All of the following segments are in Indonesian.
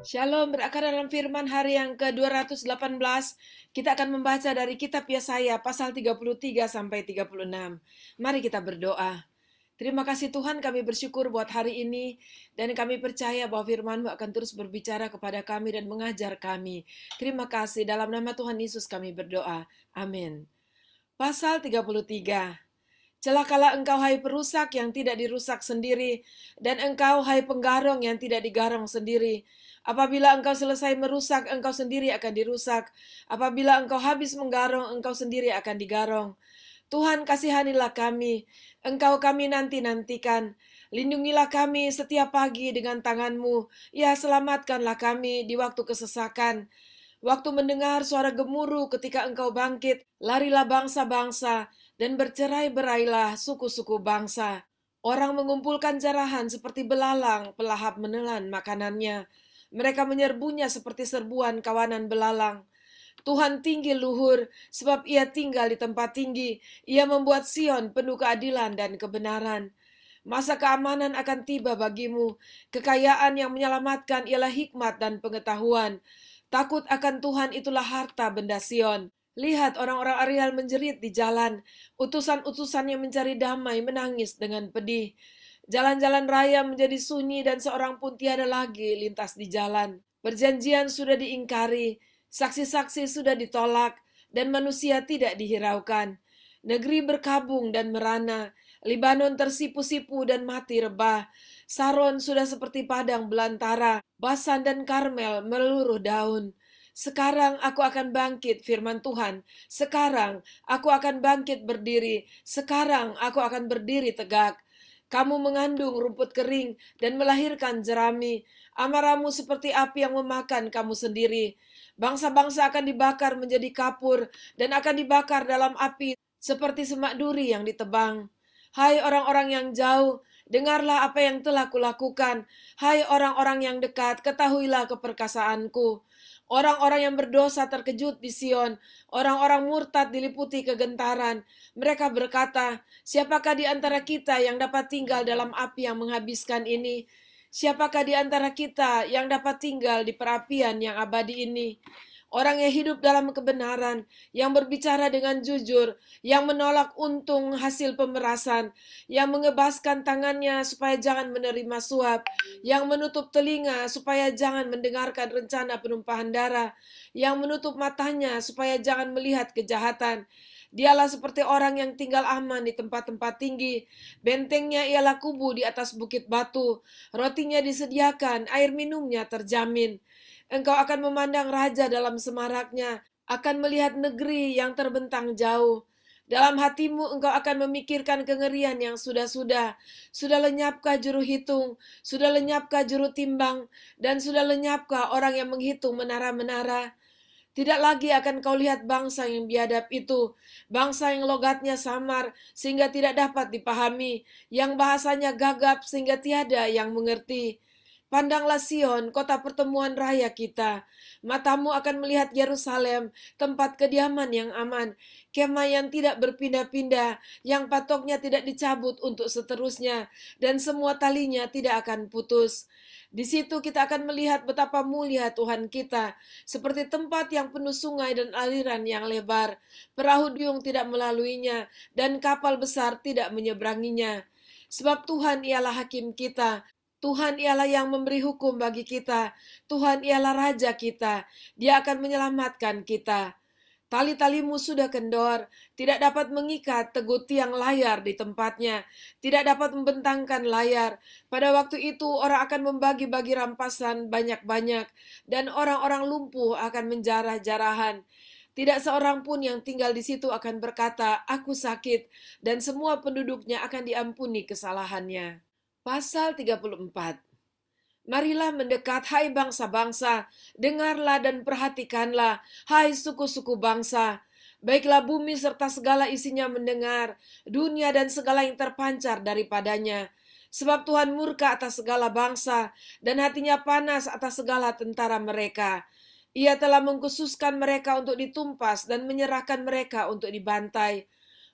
Shalom, berakar dalam firman hari yang ke-218. Kita akan membaca dari kitab Yesaya pasal 33 sampai 36. Mari kita berdoa. Terima kasih Tuhan, kami bersyukur buat hari ini dan kami percaya bahwa firman-Mu akan terus berbicara kepada kami dan mengajar kami. Terima kasih, dalam nama Tuhan Yesus kami berdoa. Amin. Pasal 33. Celakalah engkau hai perusak yang tidak dirusak sendiri, dan engkau hai penggarong yang tidak digarong sendiri. Apabila engkau selesai merusak, engkau sendiri akan dirusak. Apabila engkau habis menggarong, engkau sendiri akan digarong. Tuhan, kasihanilah kami, engkau kami nanti-nantikan. Lindungilah kami setiap pagi dengan tangan-Mu. Ya, selamatkanlah kami di waktu kesesakan. Waktu mendengar suara gemuruh ketika engkau bangkit, larilah bangsa-bangsa, dan bercerai-berailah suku-suku bangsa. Orang mengumpulkan jarahan seperti belalang, pelahap menelan makanannya. Mereka menyerbunya seperti serbuan kawanan belalang. Tuhan tinggi luhur, sebab ia tinggal di tempat tinggi. Ia membuat Sion penuh keadilan dan kebenaran. Masa keamanan akan tiba bagimu. Kekayaan yang menyelamatkan ialah hikmat dan pengetahuan. Takut akan Tuhan itulah harta benda Sion. Lihat orang-orang Ariel menjerit di jalan. Utusan-utusan yang mencari damai menangis dengan pedih. Jalan-jalan raya menjadi sunyi dan seorang pun tiada lagi lintas di jalan. Perjanjian sudah diingkari, saksi-saksi sudah ditolak, dan manusia tidak dihiraukan. Negeri berkabung dan merana, Libanon tersipu-sipu dan mati rebah. Saron sudah seperti padang belantara, Basan dan Karmel meluruh daun. Sekarang aku akan bangkit, firman Tuhan. Sekarang aku akan bangkit berdiri. Sekarang aku akan berdiri tegak. Kamu mengandung rumput kering dan melahirkan jerami. Amarahmu seperti api yang memakan kamu sendiri. Bangsa-bangsa akan dibakar menjadi kapur dan akan dibakar dalam api seperti semak duri yang ditebang. Hai orang-orang yang jauh, dengarlah apa yang telah kulakukan. Hai orang-orang yang dekat, ketahuilah keperkasaanku. Orang-orang yang berdosa terkejut di Sion. Orang-orang murtad diliputi kegentaran. Mereka berkata, siapakah di antara kita yang dapat tinggal dalam api yang menghabiskan ini? Siapakah di antara kita yang dapat tinggal di perapian yang abadi ini? Orang yang hidup dalam kebenaran, yang berbicara dengan jujur, yang menolak untung hasil pemerasan, yang mengebaskan tangannya supaya jangan menerima suap, yang menutup telinga supaya jangan mendengarkan rencana penumpahan darah, yang menutup matanya supaya jangan melihat kejahatan. Dialah seperti orang yang tinggal aman di tempat-tempat tinggi. Bentengnya ialah kubu di atas bukit batu. Rotinya disediakan, air minumnya terjamin. Engkau akan memandang raja dalam semaraknya, akan melihat negeri yang terbentang jauh. Dalam hatimu engkau akan memikirkan kengerian yang sudah-sudah. Sudah lenyapkah juru hitung? Sudah lenyapkah juru timbang? Dan sudah lenyapkah orang yang menghitung menara-menara? Tidak lagi akan kau lihat bangsa yang biadab itu, bangsa yang logatnya samar sehingga tidak dapat dipahami, yang bahasanya gagap sehingga tiada yang mengerti. Pandanglah Sion, kota pertemuan raya kita. Matamu akan melihat Yerusalem, tempat kediaman yang aman, kemah yang tidak berpindah-pindah, yang patoknya tidak dicabut untuk seterusnya, dan semua talinya tidak akan putus. Di situ kita akan melihat betapa mulia Tuhan kita, seperti tempat yang penuh sungai dan aliran yang lebar. Perahu duyung tidak melaluinya, dan kapal besar tidak menyeberanginya. Sebab Tuhan ialah hakim kita, Tuhan ialah yang memberi hukum bagi kita. Tuhan ialah Raja kita. Dia akan menyelamatkan kita. Tali-talimu sudah kendor, tidak dapat mengikat teguh tiang layar di tempatnya, tidak dapat membentangkan layar. Pada waktu itu orang akan membagi-bagi rampasan banyak-banyak, dan orang-orang lumpuh akan menjarah-jarahan. Tidak seorang pun yang tinggal di situ akan berkata, aku sakit, dan semua penduduknya akan diampuni kesalahannya. Pasal 34. Marilah mendekat, hai bangsa-bangsa, dengarlah dan perhatikanlah, hai suku-suku bangsa. Baiklah bumi serta segala isinya mendengar, dunia dan segala yang terpancar daripadanya. Sebab Tuhan murka atas segala bangsa, dan hatinya panas atas segala tentara mereka. Ia telah mengkhususkan mereka untuk ditumpas dan menyerahkan mereka untuk dibantai.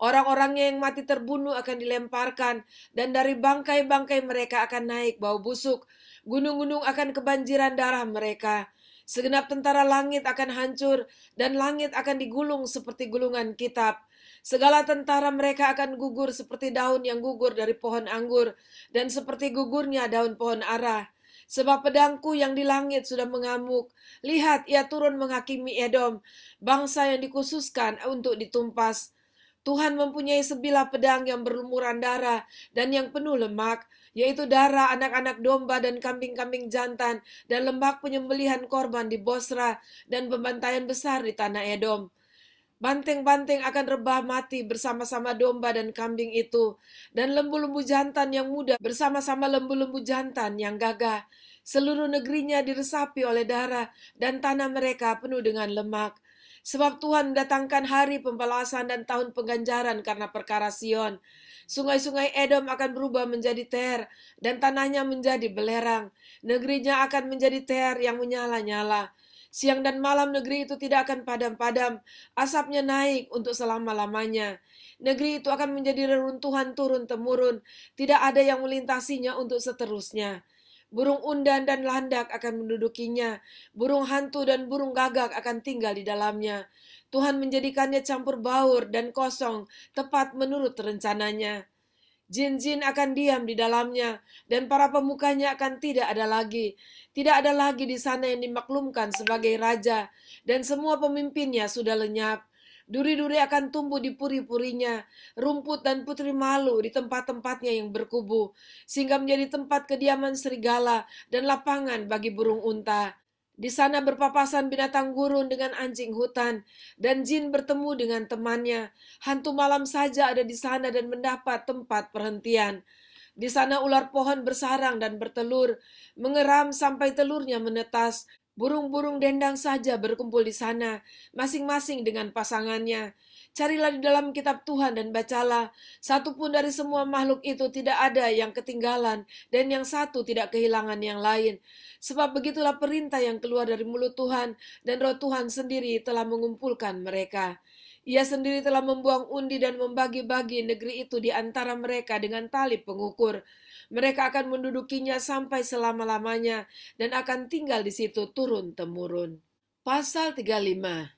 Orang-orangnya yang mati terbunuh akan dilemparkan, dan dari bangkai-bangkai mereka akan naik bau busuk. Gunung-gunung akan kebanjiran darah mereka. Segenap tentara langit akan hancur, dan langit akan digulung seperti gulungan kitab. Segala tentara mereka akan gugur seperti daun yang gugur dari pohon anggur, dan seperti gugurnya daun pohon ara. Sebab pedangku yang di langit sudah mengamuk. Lihat, ia turun menghakimi Edom, bangsa yang dikhususkan untuk ditumpas. Tuhan mempunyai sebilah pedang yang berlumuran darah dan yang penuh lemak, yaitu darah anak-anak domba dan kambing-kambing jantan, dan lemak penyembelihan korban di Bosra, dan pembantaian besar di tanah Edom. Banteng-banteng akan rebah mati bersama-sama domba dan kambing itu, dan lembu-lembu jantan yang muda bersama-sama lembu-lembu jantan yang gagah. Seluruh negerinya diresapi oleh darah, dan tanah mereka penuh dengan lemak. Sebab Tuhan mendatangkan hari pembalasan dan tahun pengganjaran karena perkara Sion. Sungai-sungai Edom akan berubah menjadi ter, dan tanahnya menjadi belerang. Negerinya akan menjadi ter yang menyala-nyala. Siang dan malam negeri itu tidak akan padam-padam, asapnya naik untuk selama-lamanya. Negeri itu akan menjadi reruntuhan turun-temurun, tidak ada yang melintasinya untuk seterusnya. Burung undan dan landak akan mendudukinya, burung hantu dan burung gagak akan tinggal di dalamnya. Tuhan menjadikannya campur baur dan kosong, tepat menurut rencananya. Jin-jin akan diam di dalamnya, dan para pemukanya akan tidak ada lagi. Tidak ada lagi di sana yang dimaklumkan sebagai raja, dan semua pemimpinnya sudah lenyap. Duri-duri akan tumbuh di puri-purinya, rumput dan putri malu di tempat-tempatnya yang berkubu, sehingga menjadi tempat kediaman serigala dan lapangan bagi burung unta. Di sana berpapasan binatang gurun dengan anjing hutan, dan jin bertemu dengan temannya. Hantu malam saja ada di sana dan mendapat tempat perhentian. Di sana ular pohon bersarang dan bertelur, mengeram sampai telurnya menetas. Burung-burung dendang saja berkumpul di sana, masing-masing dengan pasangannya. Carilah di dalam kitab Tuhan dan bacalah. Satu pun dari semua makhluk itu tidak ada yang ketinggalan, dan yang satu tidak kehilangan yang lain. Sebab begitulah perintah yang keluar dari mulut Tuhan, dan Roh Tuhan sendiri telah mengumpulkan mereka. Ia sendiri telah membuang undi dan membagi-bagi negeri itu di antara mereka dengan tali pengukur. Mereka akan mendudukinya sampai selama-lamanya dan akan tinggal di situ turun-temurun. Pasal 35.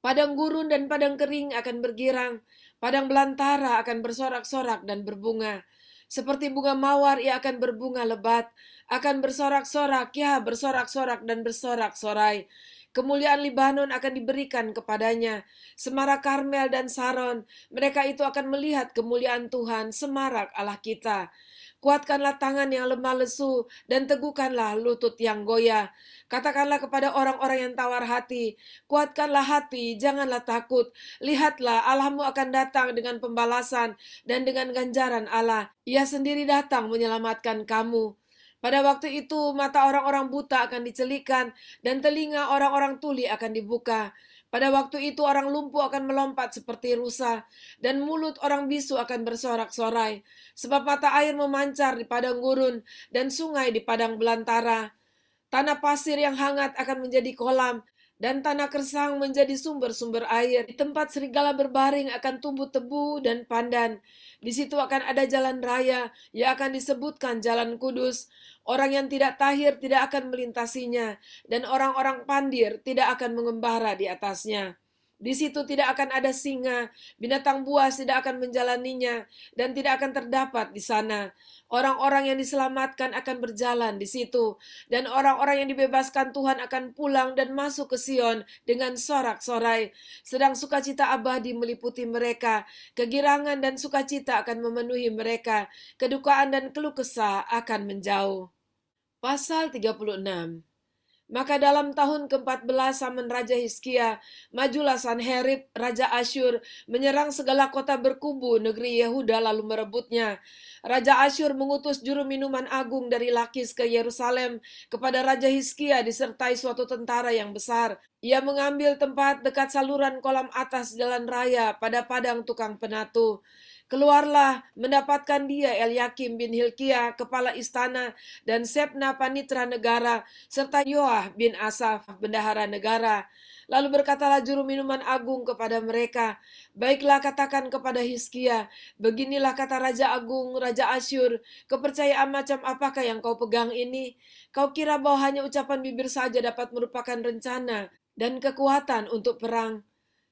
Padang gurun dan padang kering akan bergirang, padang belantara akan bersorak-sorak dan berbunga. Seperti bunga mawar ia akan berbunga lebat, akan bersorak-sorak, ya bersorak-sorak dan bersorak-sorai. Kemuliaan Libanon akan diberikan kepadanya, semarak Karmel dan Saron, mereka itu akan melihat kemuliaan Tuhan, semarak Allah kita. Kuatkanlah tangan yang lemah lesu, dan teguhkanlah lutut yang goyah. Katakanlah kepada orang-orang yang tawar hati, kuatkanlah hati, janganlah takut. Lihatlah, Allahmu akan datang dengan pembalasan dan dengan ganjaran Allah. Ia sendiri datang menyelamatkan kamu. Pada waktu itu, mata orang-orang buta akan dicelikan, dan telinga orang-orang tuli akan dibuka. Pada waktu itu orang lumpuh akan melompat seperti rusa, dan mulut orang bisu akan bersorak-sorai. Sebab mata air memancar di padang gurun, dan sungai di padang belantara. Tanah pasir yang hangat akan menjadi kolam, dan tanah kersang menjadi sumber-sumber air. Di tempat serigala berbaring akan tumbuh tebu dan pandan. Di situ akan ada jalan raya yang akan disebutkan jalan kudus. Orang yang tidak tahir tidak akan melintasinya, dan orang-orang pandir tidak akan mengembara di atasnya. Di situ tidak akan ada singa, binatang buas tidak akan menjalaninya, dan tidak akan terdapat di sana. Orang-orang yang diselamatkan akan berjalan di situ, dan orang-orang yang dibebaskan Tuhan akan pulang dan masuk ke Sion dengan sorak-sorai. Sedang sukacita abadi meliputi mereka, kegirangan dan sukacita akan memenuhi mereka, kedukaan dan keluh kesah akan menjauh. Pasal 36. Maka dalam tahun ke-14 zaman Raja Hizkia, majulah Sanherib, Raja Asyur, menyerang segala kota berkubu negeri Yehuda lalu merebutnya. Raja Asyur mengutus juru minuman agung dari Lakis ke Yerusalem kepada Raja Hizkia disertai suatu tentara yang besar. Ia mengambil tempat dekat saluran kolam atas jalan raya pada padang tukang penatu. Keluarlah mendapatkan dia Eliakim bin Hilkiah, kepala istana, dan Sebna panitra negara, serta Yoah bin Asaf, bendahara negara. Lalu berkatalah juru minuman agung kepada mereka, baiklah katakan kepada Hizkia, beginilah kata Raja Agung, Raja Asyur, kepercayaan macam apakah yang kau pegang ini? Kau kira bahwa hanya ucapan bibir saja dapat merupakan rencana dan kekuatan untuk perang?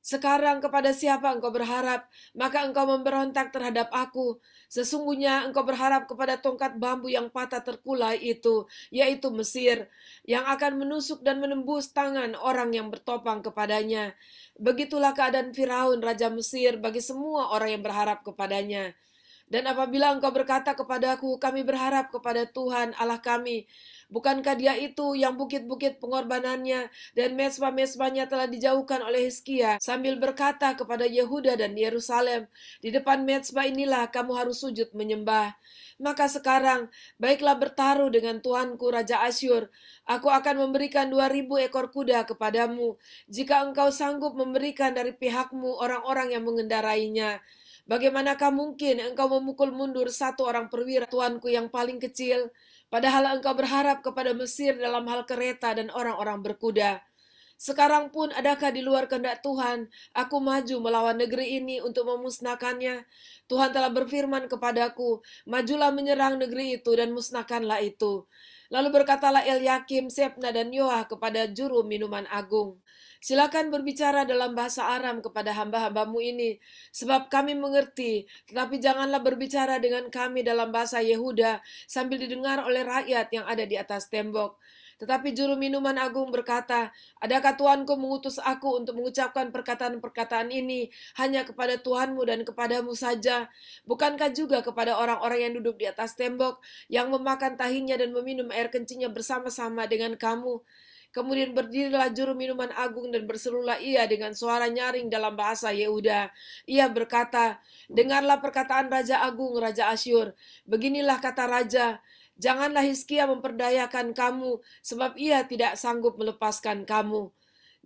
Sekarang kepada siapa engkau berharap, maka engkau memberontak terhadap aku. Sesungguhnya engkau berharap kepada tongkat bambu yang patah terkulai itu, yaitu Mesir, yang akan menusuk dan menembus tangan orang yang bertopang kepadanya. Begitulah keadaan Firaun, Raja Mesir, bagi semua orang yang berharap kepadanya. Dan apabila engkau berkata kepadaku, kami berharap kepada Tuhan Allah kami, bukankah dia itu yang bukit-bukit pengorbanannya dan mezbah-mezbahnya telah dijauhkan oleh Hizkia, sambil berkata kepada Yehuda dan Yerusalem, di depan mezbah inilah kamu harus sujud menyembah. Maka sekarang, baiklah bertaruh dengan Tuanku Raja Asyur, aku akan memberikan 2.000 ekor kuda kepadamu, jika engkau sanggup memberikan dari pihakmu orang-orang yang mengendarainya. Bagaimanakah mungkin engkau memukul mundur satu orang perwira tuanku yang paling kecil, padahal engkau berharap kepada Mesir dalam hal kereta dan orang-orang berkuda? Sekarang pun adakah di luar kehendak Tuhan, aku maju melawan negeri ini untuk memusnahkannya? Tuhan telah berfirman kepadaku, majulah menyerang negeri itu dan musnahkanlah itu. Lalu berkatalah Eliakim, Sebna, dan Yoah kepada juru minuman agung, silakan berbicara dalam bahasa Aram kepada hamba-hambamu ini, sebab kami mengerti, tetapi janganlah berbicara dengan kami dalam bahasa Yehuda, sambil didengar oleh rakyat yang ada di atas tembok. Tetapi juru minuman agung berkata, adakah Tuanku mengutus aku untuk mengucapkan perkataan-perkataan ini hanya kepada Tuanmu dan kepadamu saja? Bukankah juga kepada orang-orang yang duduk di atas tembok, yang memakan tahinya dan meminum air kencingnya bersama-sama dengan kamu? Kemudian berdirilah juru minuman agung dan berserulah ia dengan suara nyaring dalam bahasa Yehuda. Ia berkata, dengarlah perkataan Raja Agung, Raja Asyur. Beginilah kata Raja, janganlah Hizkia memperdayakan kamu, sebab ia tidak sanggup melepaskan kamu.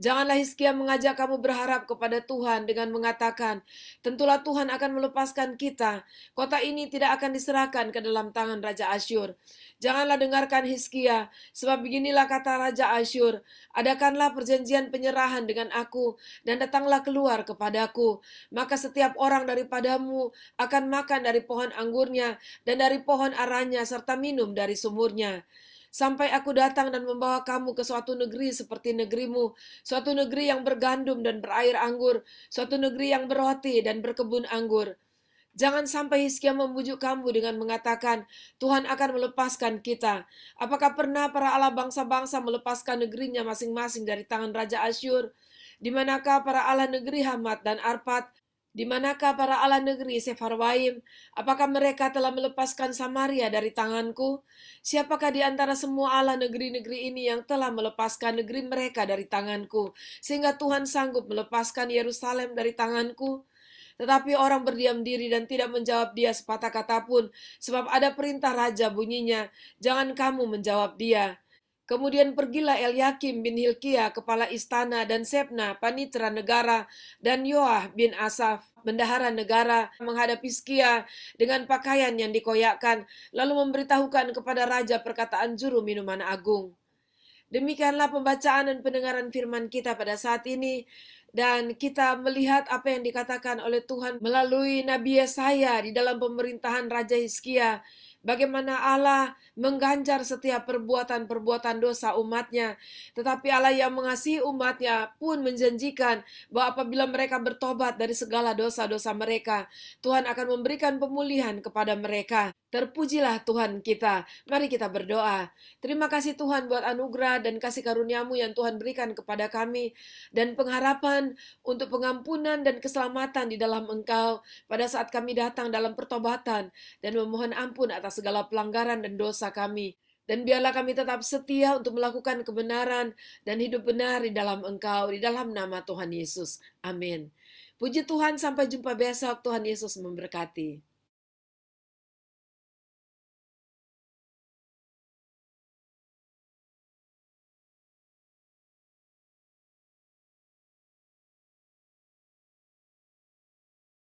Janganlah Hizkia mengajak kamu berharap kepada Tuhan dengan mengatakan, tentulah Tuhan akan melepaskan kita. Kota ini tidak akan diserahkan ke dalam tangan Raja Asyur. Janganlah dengarkan Hizkia, sebab beginilah kata Raja Asyur, adakanlah perjanjian penyerahan dengan aku, dan datanglah keluar kepadaku. Maka setiap orang daripadamu akan makan dari pohon anggurnya, dan dari pohon aranya, serta minum dari sumurnya. Sampai aku datang dan membawa kamu ke suatu negeri seperti negerimu, suatu negeri yang bergandum dan berair anggur, suatu negeri yang berroti dan berkebun anggur. Jangan sampai Hizkia membujuk kamu dengan mengatakan, Tuhan akan melepaskan kita. Apakah pernah para Allah bangsa-bangsa melepaskan negerinya masing-masing dari tangan Raja Asyur? Di manakah para Allah negeri Hamat dan Arpad? Di manakah para Allah negeri Sefarwaim? Apakah mereka telah melepaskan Samaria dari tanganku? Siapakah di antara semua Allah negeri-negeri ini yang telah melepaskan negeri mereka dari tanganku, sehingga Tuhan sanggup melepaskan Yerusalem dari tanganku? Tetapi orang berdiam diri dan tidak menjawab dia sepatah kata pun, sebab ada perintah raja bunyinya, jangan kamu menjawab dia. Kemudian pergilah Eliakim bin Hilkiah, kepala istana, dan Sebna, panitera negara, dan Yoah bin Asaf, bendahara negara, menghadap Hizkia dengan pakaian yang dikoyakkan, lalu memberitahukan kepada raja perkataan juru minuman agung. Demikianlah pembacaan dan pendengaran firman kita pada saat ini. Dan kita melihat apa yang dikatakan oleh Tuhan melalui Nabi Yesaya di dalam pemerintahan Raja Hizkia. Bagaimana Allah mengganjar setiap perbuatan-perbuatan dosa umatnya. Tetapi Allah yang mengasihi umatnya pun menjanjikan bahwa apabila mereka bertobat dari segala dosa-dosa mereka, Tuhan akan memberikan pemulihan kepada mereka. Terpujilah Tuhan kita. Mari kita berdoa. Terima kasih Tuhan buat anugerah dan kasih karunia-Mu yang Tuhan berikan kepada kami, dan pengharapan untuk pengampunan dan keselamatan di dalam Engkau pada saat kami datang dalam pertobatan dan memohon ampun atas segala pelanggaran dan dosa kami. Dan biarlah kami tetap setia untuk melakukan kebenaran dan hidup benar di dalam Engkau, di dalam nama Tuhan Yesus. Amin. Puji Tuhan, sampai jumpa besok. Tuhan Yesus memberkati.